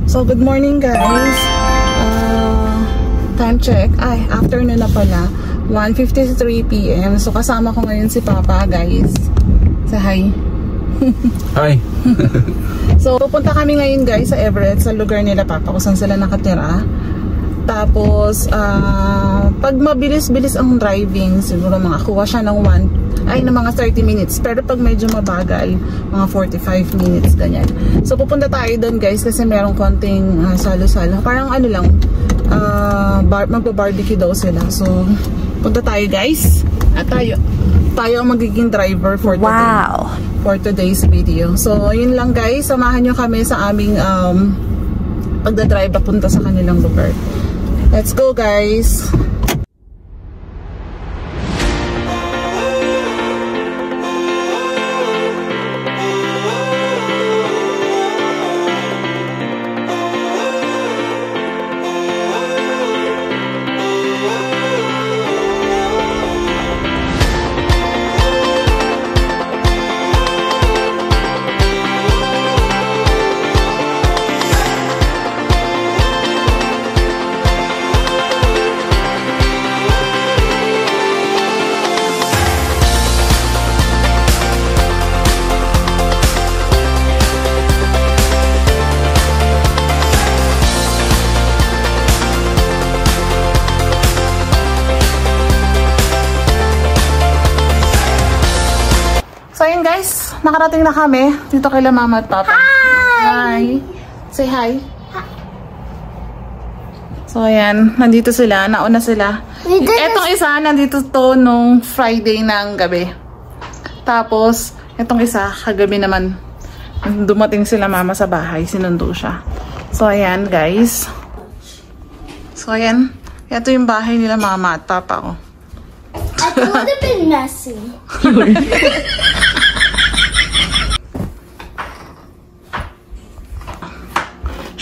So, good morning guys. Time check. Ay, afternoon na pala. 1:53 PM. So, kasama ko ngayon si Papa, guys. Say hi. Hi. So, pupunta kami ngayon guys sa Everett, sa lugar nila Papa, kung saan sila nakatira. Tapos, pag mabilis-bilis ang driving, siguro mga kuha siya ng mga 30 minutes. Pero pag medyo mabagal, mga 45 minutes, ganyan. So, pupunta tayo doon guys kasi merong konting salo-salo. Parang ano lang, magpa-barbecue daw sila. So, punta tayo guys. At tayo ang magiging driver for today. Wow! For today's video. So, yun lang guys. Samahan nyo kami sa aming pagdadrive papunta sa kanilang lugar. Let's go guys! So ayun guys, nakarating na kami dito kay Mama at Papa. Hi! Say hi. So ayan, nandito sila, nauna sila. Etong isa, nandito to nung Friday ng gabi. Tapos, etong isa, kagabi naman, dumating sila Mama sa bahay, sinundo siya. So ayan guys. So ayan, ito yung bahay nila Mama at Papa ko. It would have been messy.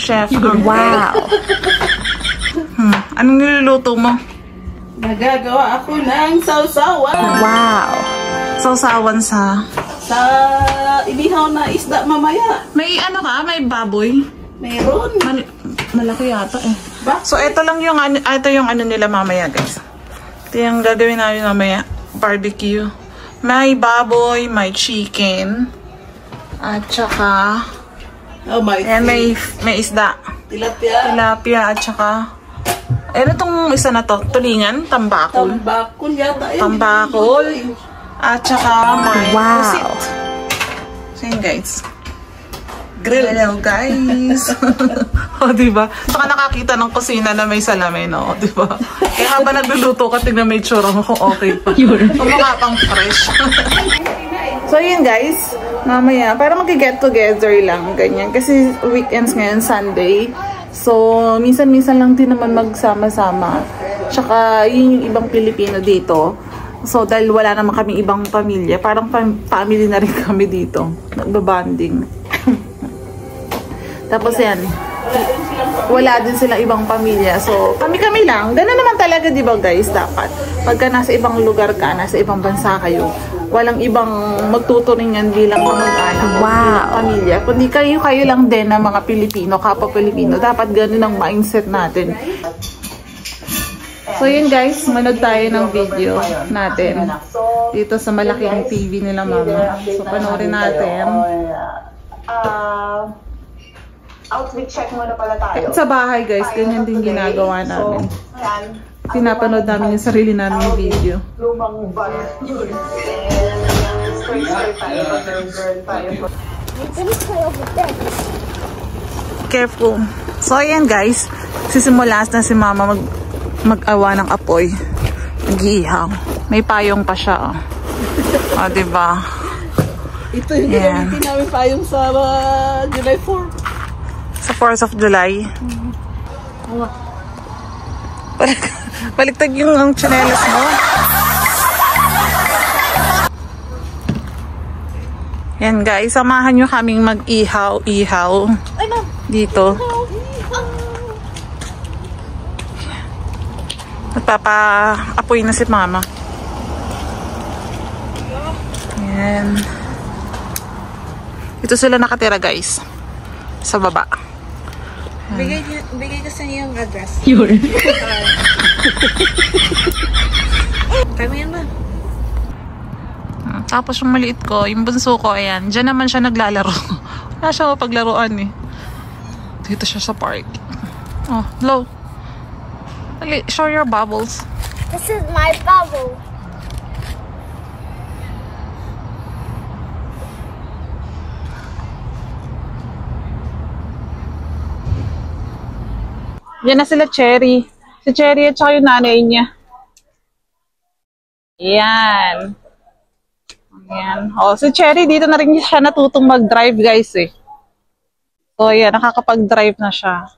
Chef. Wow! Anong niluluto mo? Nagagawa ako ng sausawan. Wow! Sausawan sa Inihaw na isda mamaya. may ano ka? May baboy? Meron. Malaki yata eh. Ba? So ito lang yung ito yung ano nila mamaya guys. Ito yung gagawin namin mamaya. Barbecue. May baboy, may chicken. At saka may isda. Tilapia at saka ano tong isa na to? Tulingan? Tambakol? Tambakol yata yun. Tambakol. At saka may pusit. Wow! So yun guys. Grill guys. O diba? Saka nakakita ng kusina na may salamin, no? O diba? Kaya habang nagluluto ka, tignan may tsura mo kung okay pa. Kumukha pang fresh. So yun guys, mamaya, para mag-get together lang, ganyan. Kasi weekends ngayon, Sunday. So, minsan-minsan lang din naman magsama-sama. Tsaka, yun yung ibang Pilipino dito. So, dahil wala naman kami ibang pamilya, parang family na rin kami dito. Nagbabanding. Tapos yan, wala din silang ibang pamilya. So, kami-kami lang. Ganun naman talaga, di ba guys, dapat. Pagka nasa ibang lugar ka, nasa ibang bansa kayo, walang ibang magtuturingan bilang kamag-anak o pamilya. Kundi kayo lang din na mga Pilipino, kapwa Pilipino. Dapat ganun ang mindset natin. So yun guys, manood tayo ng video natin dito sa malaking TV nila Mama. So panoorin natin. Outfit check muna pala tayo. Sa bahay guys, ganyan din ginagawa namin. Pinapanood namin yung sarili namin video. Lumang van. Careful. So ayan guys, sisimulas na si Mama mag-awa ng apoy. Mag-iihaw. May payong pa siya. O diba? Ito yung ginamitin namin payong sa July 4. Sa 4th of July. Baliktad yung tsinelas mo. Yan guys, samahan nyo kaming mag-ihaw dito. Nagpapa-apoy na si Mama. Yan. Ito sila nakatira guys. Sa baba. Bigay ko sa niyo yung address. Yun. Kami yan ba? Tapos yung maliit ko, yung bunso ko, ayan. Diyan naman siya naglalaro. Wala siya mapaglaruan eh. Dito siya sa park. Oh, hello. Dali, show your bubbles. This is my bubble. Yan na sila, Cherry. Si Cherry at saka yung nanay niya. Yan. Yan. Oh, si Cherry, dito na rin siya natutong mag-drive, guys, eh. So, yan. Nakakapag-drive na siya.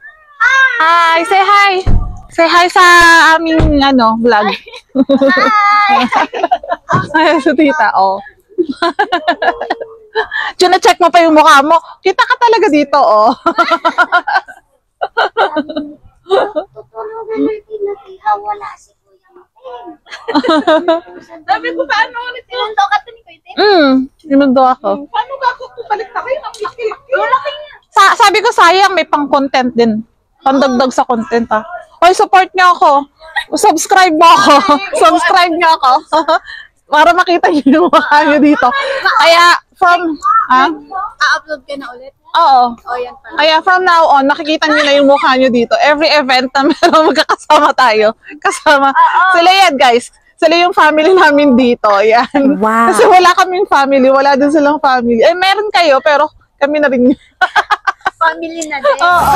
Hi! Say hi! Say hi sa aming, vlog. Hi! Ay, sa tita, oh. Diyan na-check mo pa yung mukha mo. Kita ka talaga dito, oh. Tutulungan natin na wala si Kuya Mating. Sabi ko, paano ulit yun? Sinundo ka to ni Kuya Tim? Sinundo ako. Paano ba ako pupalit na kayo? Ang laki-laki. Sabi ko, sayang, may pang-content din. Pandagdag sa content, ah. Hoy, support niyo ako. Subscribe mo ako. Subscribe niyo ako. Para makita niyo yung mukha niyo dito. Kaya, A-upload ka na ulit? Oo. Oh, yan pala. Kaya from now on, makikita niyo na yung mukha niyo dito. Every event na meron, magkakasama tayo. Kasama. Sila yan, guys. Sila yung family namin dito. Yan. Wow. Kasi wala kaming family. Wala din silang family. Eh, meron kayo, pero kami na rin. Family na din. Oo.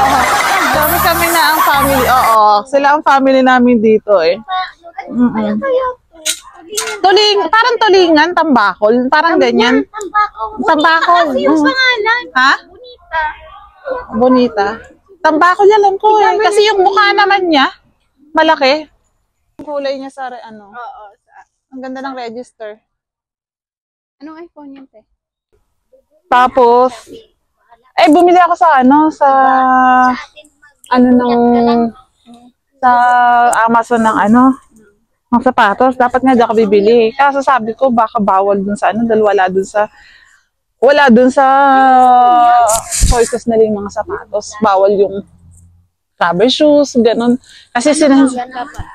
Kami na ang family. Oo. Sila ang family namin dito, eh. Ano kaya to? Parang tulingan, tambakol. Parang ganyan. Tambakol. Kasi yung pangalan. Ha? Bonita. Bonita. Tambakol yan lang ko, eh. Kasi yung mukha naman niya, malaki. Ang kulay niya sa, Oo. ang ganda ng register. Anong iPhone yun, te? Tapos, bumili ako sa sa Amazon ng ng sapatos. Dapat nga diyan ka bibili. Kaso sabi ko, baka bawal dun sa dahil wala dun sa choices na yung mga sapatos. Bawal yung rubber shoes, ganun. Kasi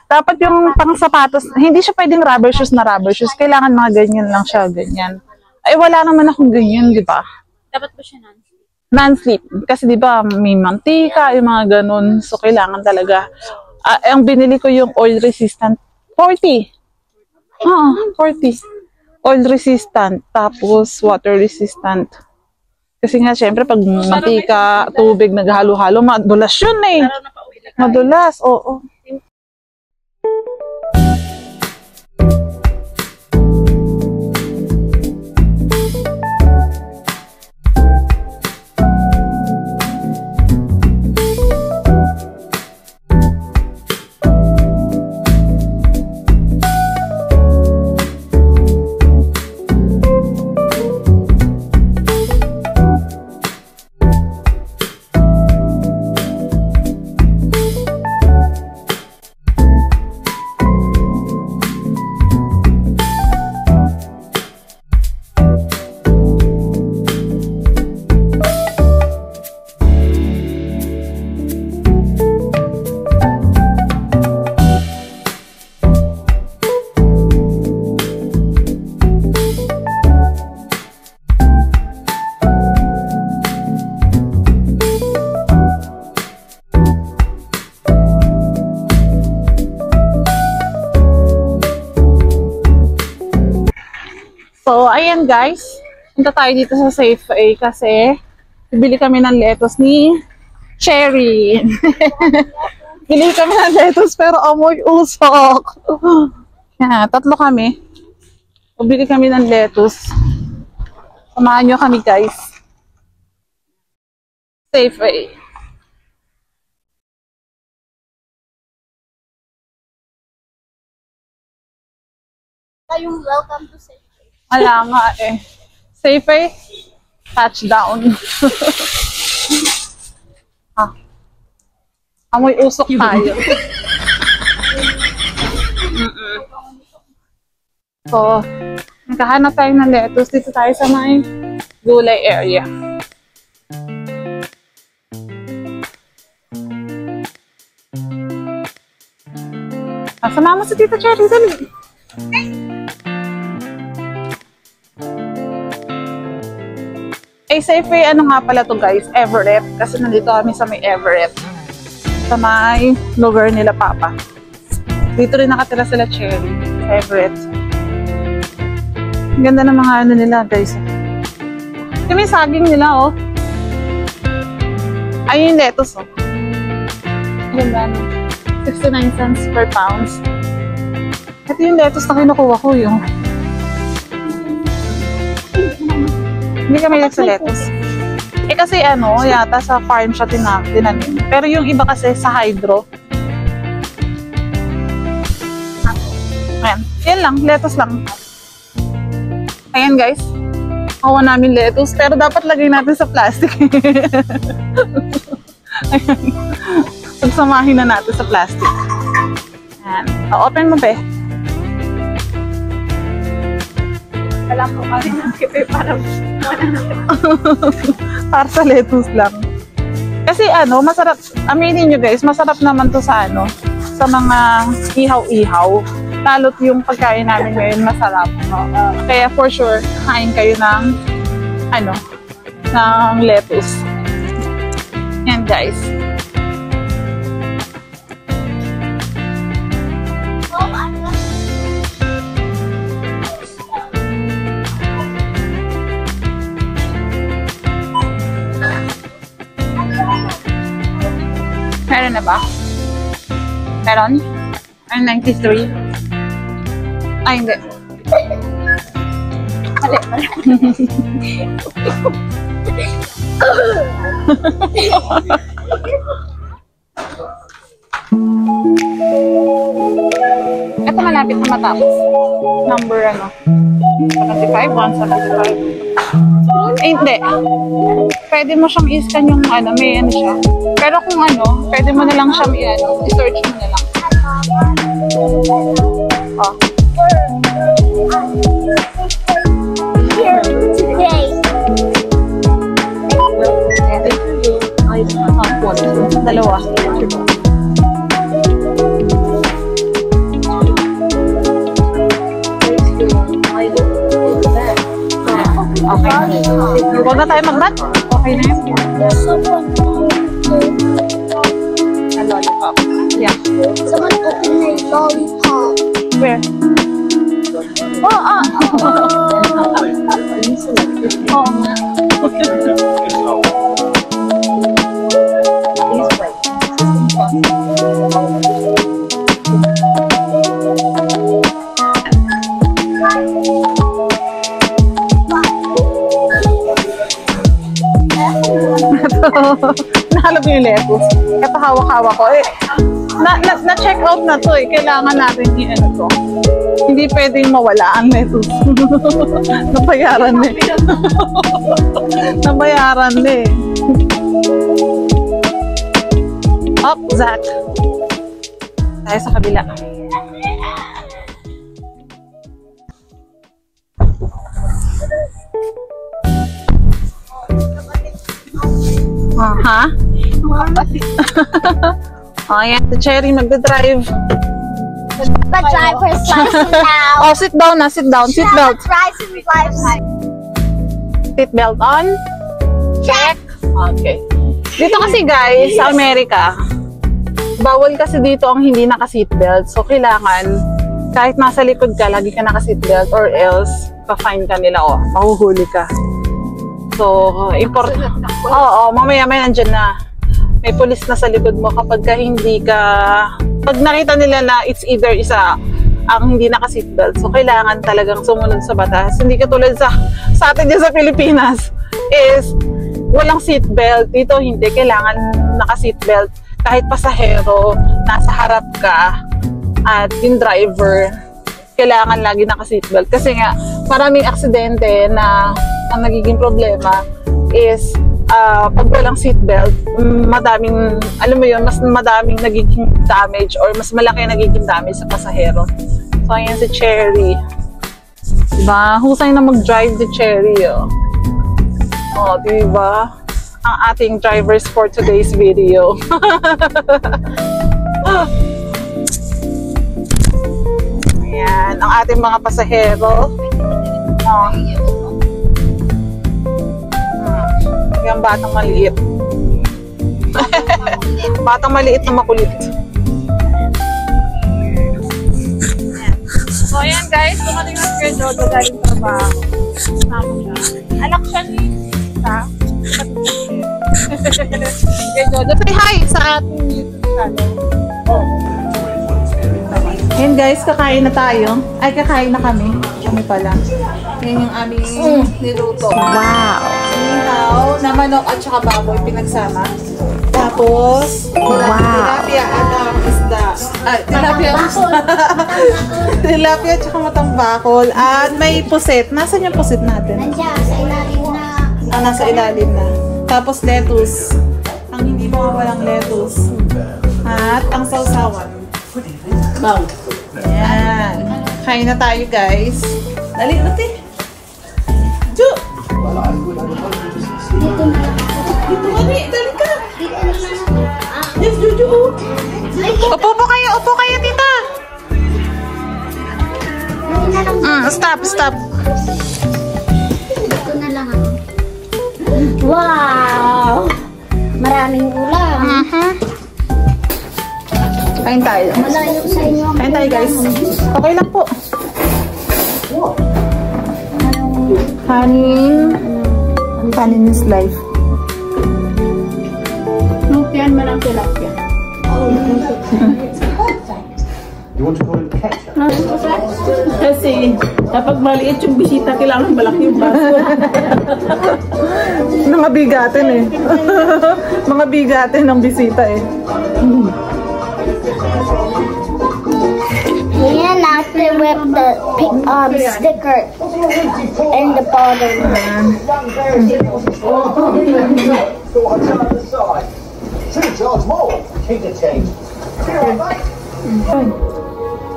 dapat yung pang sapatos, hindi siya pwedeng rubber shoes. Kailangan mga ganyan lang siya, ganyan. Ay, wala naman akong ganyan, di ba? Dapat ba siya Non-slip. Kasi di ba may mantika, yung mga ganun. So, kailangan talaga. Ang binili ko yung oil resistant. 40. Oo, 40. Oil resistant. Tapos, water resistant. Kasi nga, syempre, pag mantika, tubig, naghalo-halo, madulas yun eh. Madulas, oo. So, ayan guys. Punta tayo dito sa Safeway kasi bibili kami ng lettuce ni Cherry. Bili kami ng lettuce pero amoy usok. Yan, 3 kami. Bibili kami ng lettuce. Samahan nyo kami guys. Safeway. Yung welcome to Safeway. Wala nga eh. Safeway, touchdown. Amoy usok tayo. So, naghahanap tayo ng lettuce. Dito tayo sa may gulay area. Sumama si Tita Cherry, dali. Safeway, ano nga pala to guys, Everett. Kasi nandito kami sa may Everett. Sa may lugar nila Papa. Dito rin nakatira sila Cherry, Everett. Ang ganda ng mga ano nila guys. Kasi may saging nila oh. Ayun yung lettuce oh. Ganda no. 69 cents per pounds. Ito yung lettuce na kinukuha ko yung. Hindi kami sa lettuce. Kasi ano, yata sa farm siya tinanim. Pero yung iba kasi sa hydro. Ayan. Yan lang, lettuce lang. Ayan guys. Hawa namin lettuce. Pero dapat lagay natin sa plastic. Ayan. Pagsamahin na natin sa plastic. Ayan. Open mo be. Wala po kami ng kipe para para sa lettuce lang. Kasi ano, masarap. Aminin nyo guys, masarap naman to sa ano, sa mga ihaw-ihaw. Lalo't yung pagkain namin ngayon masarap. No? Kaya for sure, kain kayo ng ano, ng lettuce. Yan guys. Meron na ba? Meron? Ay, 93? Ay, hindi. Mali. Ito malapit na matapos. Number ano? 75? 175. Eh, hindi. Pwede mo siyang i-scan yung ano, may ano siya. Pero kung ano, pwede mo na lang siyang i-search mo na lang. Oh. Here today. Dalawa. Okay. Huwag na tayo mag-mat. Okay na yun. A lollipop. Yeah. Someone open my lollipop. Where? Nahalap yung lettuce. Ito hawak-hawak ko. Na-check out na to eh. Kailangan natin i-ano to. Hindi pwedeng mawala ang lettuce. Nabayaran na eh. Nabayaran na eh. Up, Zach. Tayo sa kabila. Ha? Oh, yan. Si Cherry magdadrive. The driver's license now. Oh, sit down na. Sit down. Seat belt. Driver's license. Seat belt on. Check. Okay. Dito kasi guys, sa Amerika, bawal kasi dito ang hindi naka-seatbelt. So, kailangan, kahit nasa likod ka, lagi ka naka-seatbelt or else, pa-fine ka nila o, mahuhuli ka. So, Oo, mamaya-maya nandyan na. May pulis na sa likod mo kapag ka hindi ka... Pag nakita nila na it's either isa ang hindi naka-seatbelt. So, kailangan talagang sumunod sa batas. Hindi katulad sa atin dyan sa Pilipinas is walang seatbelt. Dito hindi. Kailangan naka-seatbelt. Kahit pasahero, nasa harap ka at yung driver, kailangan lagi naka-seatbelt. Kasi nga, maraming aksidente na ang nagiging problema is pag walang seatbelt, madaming, alam mo yun, mas madaming nagiging damage or mas malaki nagiging damage sa pasahero. So, ayan si Cherry. Diba? Husay na mag-drive si Cherry, oh. Oh, diba? Ang ating drivers for today's video. Ayan, ang ating mga pasahero. Yung batang maliit. Batang maliit na makulit. So, ayan guys, dumating na si Jojo galing trabaho. Kasama siya. Anak siya ni Tita. Kay Jojo, say hi sa ating YouTube channel. Ayan guys, kakain na tayo. Ay, kakain na kami. Kami pala. Yan yung aming niluto. Wow! Sinihaw na manok at saka baboy pinagsama. Tapos, tilapia at isda. Tilapia at saka matambakol. At may puset. Nasaan yung puset natin? Nandiyan, sa ilalim na. Nasa ilalim na. Tapos lettuce. Ang hindi mawawalang lettuce. At ang sausawan. Bang. Ayan. Kain na tayo guys. Dali, dali. Jo! Dito na lang. Dito kami, dali ka. Dito na lang. Yes, Jojo. Upo po kayo, tita. Dito na lang. Stop. Dito na lang ako. Wow! Maraming ulam. Kain tayo. Malayo sa inyo ang Kain tayo guys. Okay lang po. Kanin is life. Lupian man ang tilapia. You want to call it ketchup? Kasi kapag maliit yung bisita, kailangan malaki yung baso. Mga bigatin eh. Mga bigatin ng bisita eh. Yan after with the sticker in the bottom.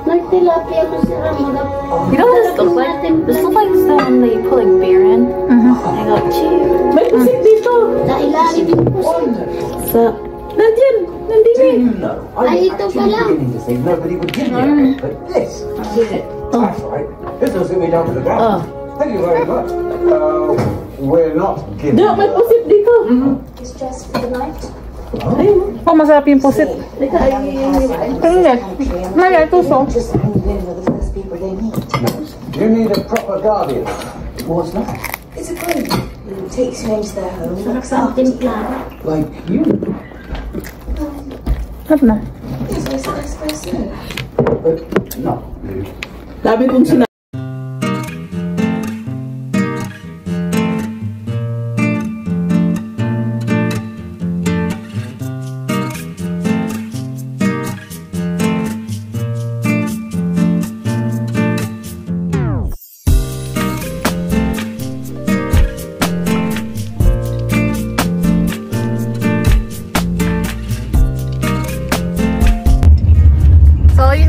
Nagtilapia ko sila mga. You know what this looks like? This looks like something that you put like beer in. I got cheese. May pusik dito. Sa ilalim yung puso. So, Nandiyan. Nandini. Ay, ito pala. Nobody would give you but this. That's right. This will sit me down to the ground. Thank you very much. We're not giving. Diyo, may pusik dito. It's just for the night. Oh, masarap yung pusit. Hindi. May tuso. You need a proper guardian. What's that? It's a group who takes you into their home. Something flat. Like you. Sarap na. Yes, I suppose so. But not you. Sabi kong sinabi.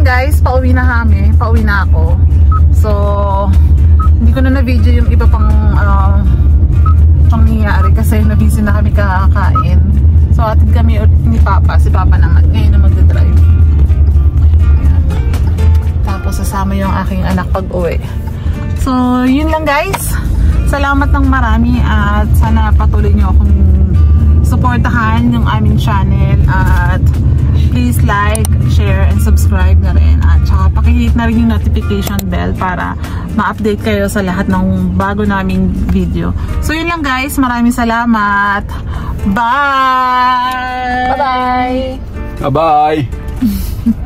Guys, pauwi na kami. Pauwi na ako. So, hindi ko na na-video yung iba pang pangyayari kasi na-busy na kami kakakain. So, atid kami ni Papa. Si Papa naman. Ngayon na magdadrive. Tapos, sasama yung aking anak pag-uwi. So, yun lang guys. Salamat ng marami at sana patuloy nyo akong supportahan yung aming channel at please like, share, and subscribe na rin. At saka pakihit na rin yung notification bell para ma-update kayo sa lahat ng bago naming video. So yun lang guys. Maraming salamat. Bye! Bye-bye! Bye-bye!